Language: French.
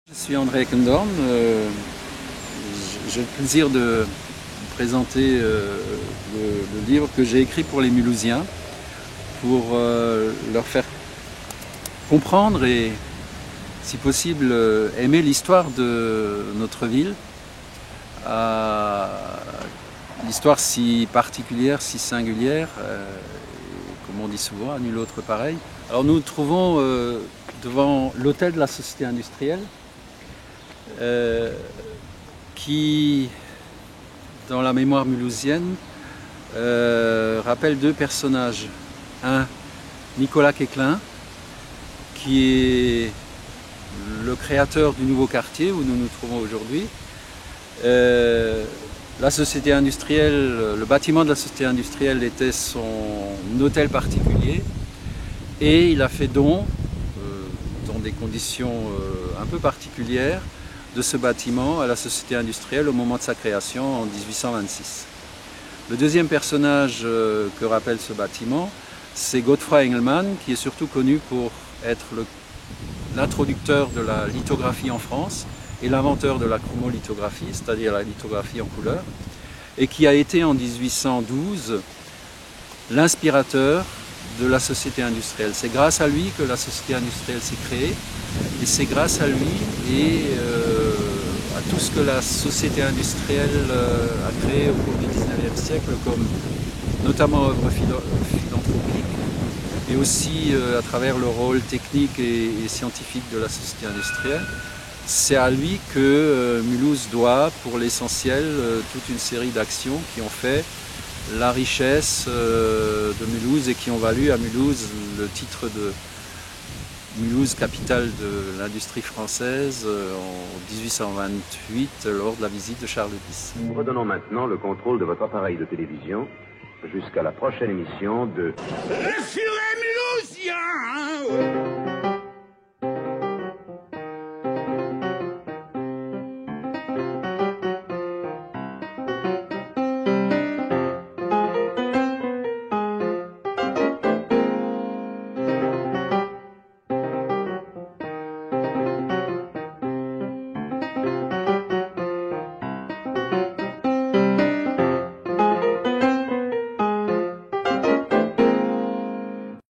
Je suis André Eckendorn. J'ai le plaisir de vous présenter le livre que j'ai écrit pour les Mulhousiens, pour leur faire comprendre et, si possible, aimer l'histoire de notre ville, l'histoire si particulière, si singulière, comme on dit souvent, à nul autre pareil. Alors nous nous trouvons devant l'hôtel de la Société industrielle, qui, dans la mémoire mulhousienne, rappelle deux personnages. Un, Nicolas Quéclin, qui est le créateur du nouveau quartier où nous nous trouvons aujourd'hui. La société industrielle, le bâtiment de la société industrielle était son hôtel particulier et il a fait don, dans des conditions un peu particulières, de ce bâtiment à la société industrielle au moment de sa création en 1826. Le deuxième personnage que rappelle ce bâtiment, c'est Godefroy Engelmann, qui est surtout connu pour être l'introducteur de la lithographie en France et l'inventeur de la chromolithographie, c'est-à-dire la lithographie en couleur, et qui a été en 1812 l'inspirateur de la société industrielle. C'est grâce à lui que la société industrielle s'est créée, et c'est grâce à lui et à tout ce que la société industrielle a créé au cours du XIXe siècle, comme notamment œuvres philanthropiques, et aussi à travers le rôle technique et scientifique de la société industrielle. C'est à lui que Mulhouse doit, pour l'essentiel, toute une série d'actions qui ont fait la richesse de Mulhouse et qui ont valu à Mulhouse le titre de Mulhouse, capitale de l'industrie française, en 1828, lors de la visite de Charles X. Nous redonnons maintenant le contrôle de votre appareil de télévision jusqu'à la prochaine émission de... Le furet mulhousien.